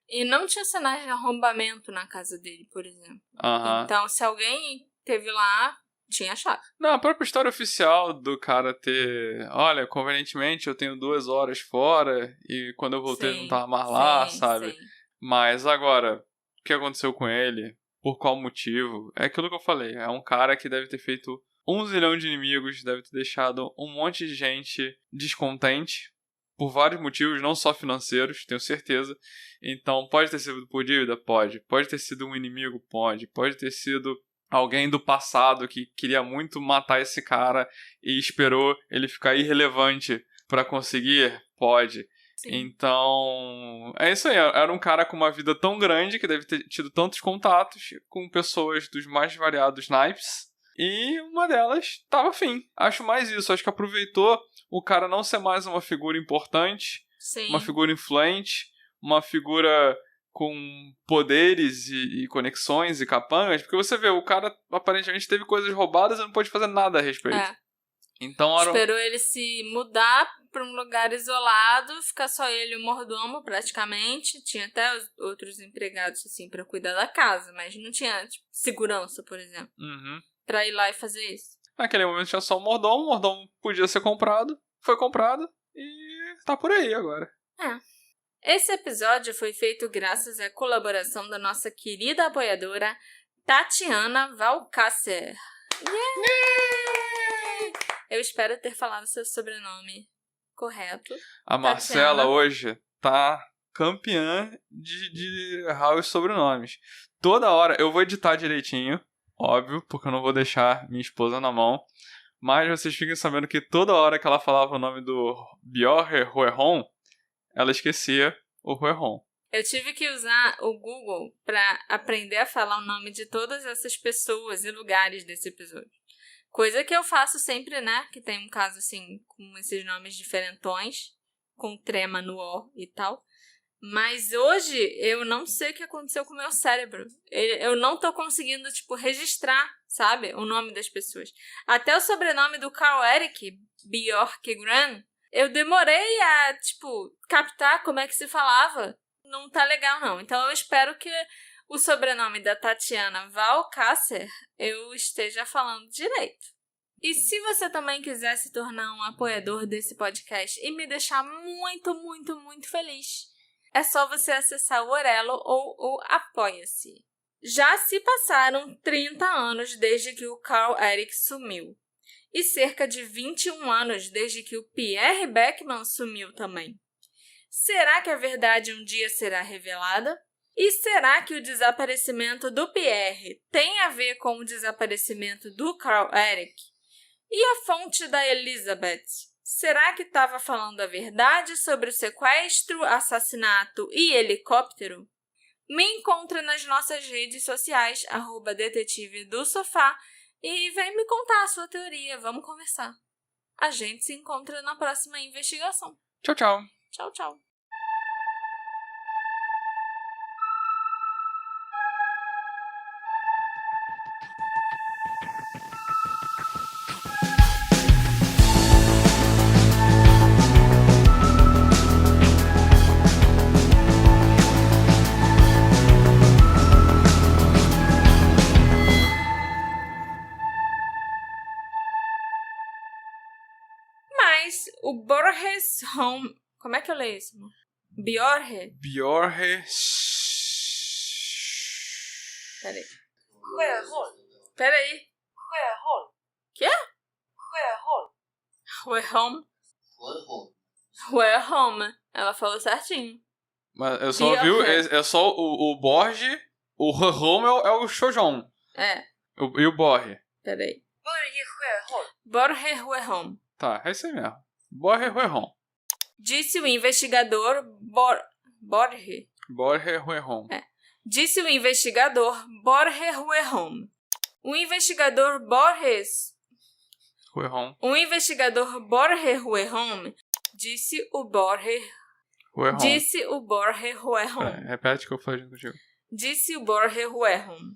E não tinha sinais de arrombamento na casa dele, por exemplo. Aham. Então, se alguém teve lá, tinha a chave. Não, a própria história oficial do cara ter... Olha, convenientemente eu tenho 2 horas fora e quando eu voltei ele não tava mais lá, sabe? Sim. Mas agora, o que aconteceu com ele? Por qual motivo? É aquilo que eu falei. É um cara que deve ter feito 1 zilhão de inimigos, deve ter deixado um monte de gente descontente por vários motivos, não só financeiros, tenho certeza. Então, pode ter sido por dívida? Pode. Pode ter sido um inimigo? Pode. Pode ter sido alguém do passado que queria muito matar esse cara e esperou ele ficar irrelevante pra conseguir? Pode. Sim. Então, é isso aí. Era um cara com uma vida tão grande que deve ter tido tantos contatos com pessoas dos mais variados naipes. E uma delas tava afim. Acho mais isso. Acho que aproveitou o cara não ser mais uma figura importante, Sim. uma figura influente, uma figura com poderes e conexões e capangas. Porque você vê, o cara aparentemente teve coisas roubadas e não pôde fazer nada a respeito. Então, esperou ele se mudar para um lugar isolado, ficar só ele e o mordomo, praticamente. Tinha até os outros empregados, assim, para cuidar da casa, mas não tinha, tipo, segurança, por exemplo, pra ir lá e fazer isso. Naquele momento tinha só o mordomo podia ser comprado, foi comprado e tá por aí agora. Esse episódio foi feito graças à colaboração da nossa querida apoiadora, Tatiana Valcácer. Eu espero ter falado seu sobrenome correto. A Marcela hoje tá campeã de errar os sobrenomes. Toda hora, eu vou editar direitinho, óbvio, porque eu não vou deixar minha esposa na mão. Mas vocês fiquem sabendo que toda hora que ela falava o nome do Bjorn Hueron, ela esquecia o Hueron. Eu tive que usar o Google para aprender a falar o nome de todas essas pessoas e lugares desse episódio. Coisa que eu faço sempre, né? Que tem um caso, assim, com esses nomes diferentões, com trema no O e tal. Mas hoje eu não sei o que aconteceu com o meu cérebro. Eu não tô conseguindo, tipo, registrar, sabe? O nome das pessoas. Até o sobrenome do Carl Erik, Bjorkgren, eu demorei a, tipo, captar como é que se falava. Não tá legal, não. Então eu espero que o sobrenome da Tatiana Valcácer eu esteja falando direito. E se você também quiser se tornar um apoiador desse podcast e me deixar muito, muito, muito feliz, é só você acessar o Orelo ou o Apoia-se. Já se passaram 30 anos desde que o Carl Erik sumiu. E cerca de 21 anos desde que o Pierre Beckman sumiu também. Será que a verdade um dia será revelada? E será que o desaparecimento do Pierre tem a ver com o desaparecimento do Carl Erik? E a fonte da Elizabeth? Será que estava falando a verdade sobre o sequestro, assassinato e helicóptero? Me encontra nas nossas redes sociais, @detetive do sofá, e vem me contar a sua teoria. Vamos conversar. A gente se encontra na próxima investigação. Tchau, tchau. Tchau, tchau. Mas o Borges Home... Como é que eu leio isso? Bjorhe? Bjorhe... Peraí. Peraí. Quê? Huerholm. Huerholm. Ela falou certinho. Mas eu só vi, é só o Borge, o Huerholm é o Shojon. É. E o Borge? Peraí. Borge Huerholm. Tá, é isso aí mesmo. Borge Huerholm. Disse o investigador Borge. Borge Huerholm. Disse o investigador Borge Huerholm. O investigador Borges Huerholm. O investigador Borge Huerholm disse o Borge Huerholm. Disse o Borge Huerholm. Repete o que eu falei contigo. Disse o Borge Huerholm.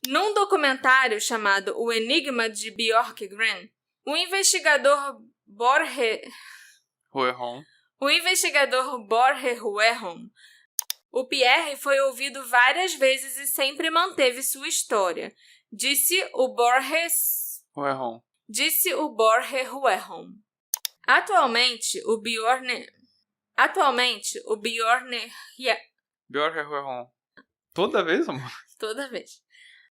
Num documentário chamado O Enigma de Björkgren, o investigador Borge Huerholm. O Pierre foi ouvido várias vezes e sempre manteve sua história. Disse o Borge Huerholm. Atualmente, o Bjorn Björk Huerholm. Toda vez, amor? Toda vez.